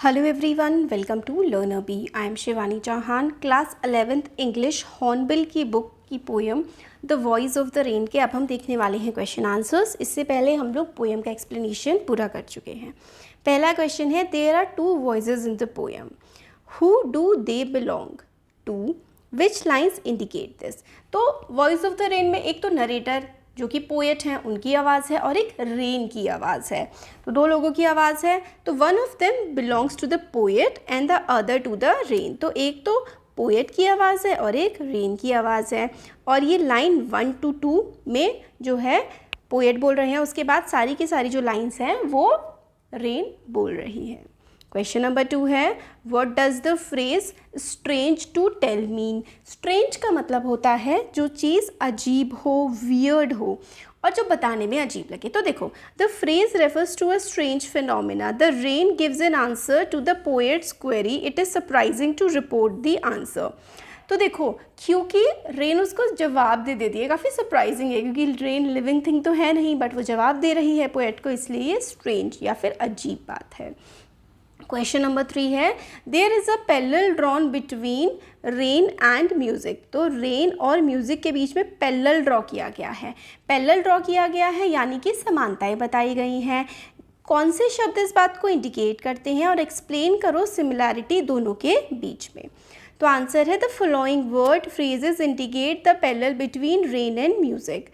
Hello everyone, welcome to Learner B. I am Shivani Chauhan, class 11th English hornbill की book की poem the voice of the rain के अब हम देखने वाले हैं क्वेश्चन आंसर्स। इससे पहले हम लोग पोएम का एक्सप्लेनेशन पूरा कर चुके हैं। पहला क्वेश्चन है, there are two voices in the poem, who do they belong to, which lines indicate this. तो वॉइस ऑफ द रेन में एक तो नरेटर जो कि पोएट हैं उनकी आवाज़ है और एक रेन की आवाज़ है, तो दो लोगों की आवाज़ है। तो one of them belongs to the poet and the other to the rain. तो एक तो पोएट की आवाज़ है और एक रेन की आवाज़ है। और ये लाइन 1 to 2 में जो है पोएट बोल रहे हैं, उसके बाद सारी की सारी जो लाइन्स हैं वो रेन बोल रही है। क्वेश्चन नंबर 2 है, what does the phrase strange to tell mean. Strange का मतलब होता है जो चीज़ अजीब हो, वियर्ड हो और जो बताने में अजीब लगे। तो देखो, the phrase refers to a strange phenomena, the rain gives an answer to the poet's query, it is surprising to report the answer. तो देखो, क्योंकि रेन उसको जवाब दे देती है, काफ़ी सरप्राइजिंग है क्योंकि रेन लिविंग थिंग तो है नहीं, बट वो जवाब दे रही है पोएट को, इसलिए ये स्ट्रेंज या फिर अजीब बात है। क्वेश्चन नंबर 3 है, there is a parallel drawn between rain and music. तो रेन और म्यूज़िक के बीच में पैरेलल ड्रॉ किया गया है। पैरेलल ड्रॉ किया गया है यानी कि समानताएं बताई गई हैं। कौन से शब्द इस बात को इंडिकेट करते हैं और एक्सप्लेन करो सिमिलैरिटी दोनों के बीच में। तो आंसर है, the following word phrases indicate the parallel between rain and music.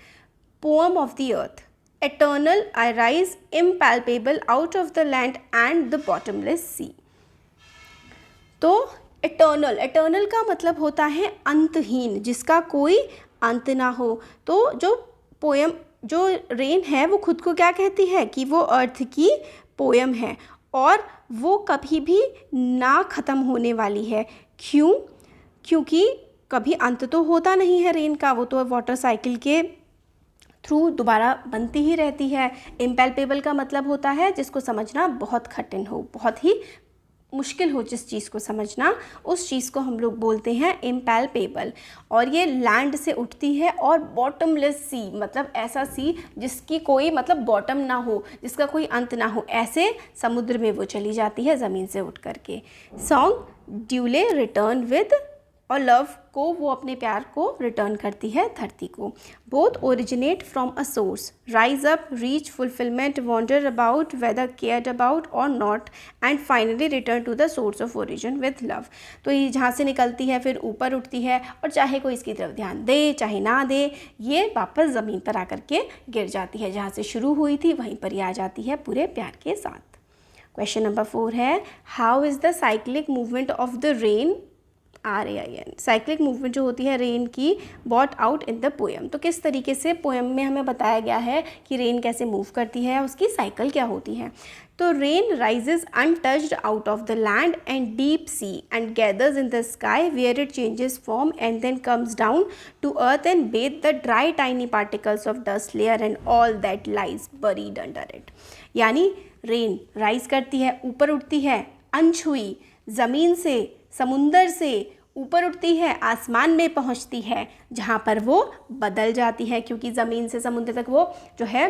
Poem of the earth, eternal, I rise impalpable out of the land and the bottomless sea। तो eternal का मतलब होता है अंतहीन, जिसका कोई अंत ना हो। तो जो पोएम, जो रेन है वो खुद को क्या कहती है कि वो अर्थ की पोएम है और वो कभी भी ना ख़त्म होने वाली है। क्यों? क्योंकि कभी अंत तो होता नहीं है रेन का, वो तो वाटर साइकिल के थ्रू दोबारा बनती ही रहती है। इम्पैल्पेबल का मतलब होता है जिसको समझना बहुत कठिन हो, बहुत ही मुश्किल हो जिस चीज़ को समझना, उस चीज़ को हम लोग बोलते हैं इम्पैल्पेबल। और ये लैंड से उठती है। और बॉटमलेस सी मतलब ऐसा सी जिसकी कोई मतलब बॉटम ना हो, जिसका कोई अंत ना हो, ऐसे समुद्र में वो चली जाती है ज़मीन से उठ करके। सॉन्ग ड्यूले रिटर्न विद, और लव को वो अपने प्यार को रिटर्न करती है धरती को। Both originate from a source, rise up, reach fulfilment, wander about, whether cared about or not, and finally return to the source of origin with love. तो ये जहाँ से निकलती है फिर ऊपर उठती है, और चाहे कोई इसकी तरफ ध्यान दे चाहे ना दे, ये वापस ज़मीन पर आकर के गिर जाती है। जहाँ से शुरू हुई थी वहीं पर ही आ जाती है पूरे प्यार के साथ। क्वेश्चन नंबर 4 है, how is the cyclic movement of the rain, RAIN, cyclic movement जो होती है रेन की, brought out in the poem. तो किस तरीके से पोएम में हमें बताया गया है कि रेन कैसे मूव करती है, उसकी साइकिल क्या होती है। तो rain rises untouched out of the land and deep sea and gathers in the sky where it changes form and then comes down to earth and bathe the dry tiny particles of dust layer and all that lies buried under it. यानी rain rise करती है, ऊपर उठती है, अनछुई ज़मीन से, समुंदर से ऊपर उठती है, आसमान में पहुंचती है, जहां पर वो बदल जाती है, क्योंकि ज़मीन से समुद्र तक वो जो है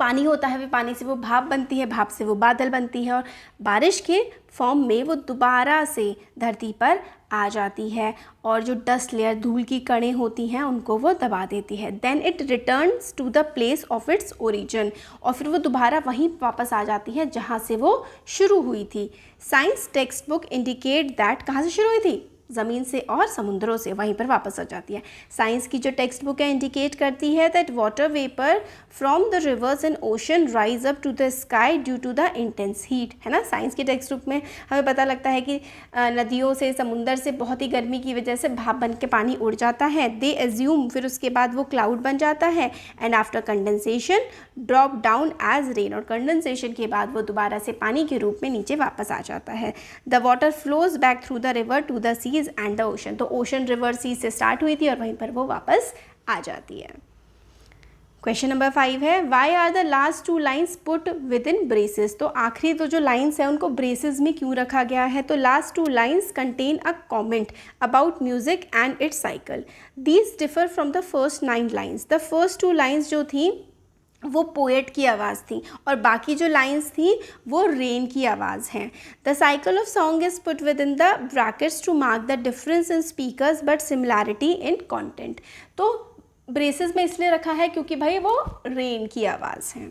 पानी होता है, फिर पानी से वो भाप बनती है, भाप से वो बादल बनती है और बारिश के फॉर्म में वो दोबारा से धरती पर आ जाती है और जो डस्ट लेयर, धूल की कणें होती हैं, उनको वो दबा देती है। Then it returns to the place of its origin, और फिर वो दोबारा वहीं वापस आ जाती है जहाँ से वो शुरू हुई थी। Science text book indicate that, कहाँ से शुरू हुई थी, ज़मीन से और समुद्रों से, वहीं पर वापस आ जाती है। साइंस की जो टेक्स्ट बुक है इंडिकेट करती है that water vapour from the rivers and ocean rise up to the sky due to the intense heat, है ना। साइंस की टेक्स्ट बुक में हमें पता लगता है कि नदियों से, समुंदर से बहुत ही गर्मी की वजह से भाप बन के पानी उड़ जाता है। दे एज्यूम, फिर उसके बाद वो क्लाउड बन जाता है, and after condensation drop down as rain, और कंडेंसेशन के बाद वो दोबारा से पानी के रूप में नीचे वापस आ जाता है। The water flows back through the river to the sea and the ocean. तो ओशन रिवर सी से स्टार्ट हुई थी और वहीं पर वो वापस आ जाती है। क्वेश्चन नंबर 5 है, why are the last 2 lines put within braces. तो आखिरी तो जो लाइन्स है उनको ब्रेसेस में क्यों रखा गया है। तो last 2 lines contain a comment about music and it's cycle, these differ from the first 9 lines. The first 2 lines जो थी वो पोएट की आवाज़ थी और बाकी जो लाइंस थी वो रेन की आवाज़ हैं। The cycle of song is put within the brackets to mark the difference in speakers but similarity in content. तो ब्रेसेस में इसलिए रखा है क्योंकि भाई वो रेन की आवाज़ है।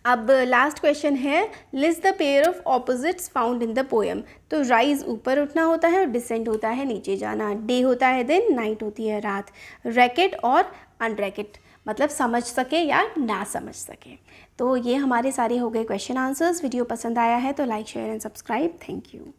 अब लास्ट क्वेश्चन है, list the pair of opposites found in the poem. तो राइज ऊपर उठना होता है और डिसेंड होता है नीचे जाना, डे होता है दिन, नाइट होती है रात, रैकेट और अनरैकेट मतलब समझ सके या ना समझ सके। तो ये हमारे सारे हो गए क्वेश्चन आंसर्स। वीडियो पसंद आया है तो like share and subscribe. Thank you.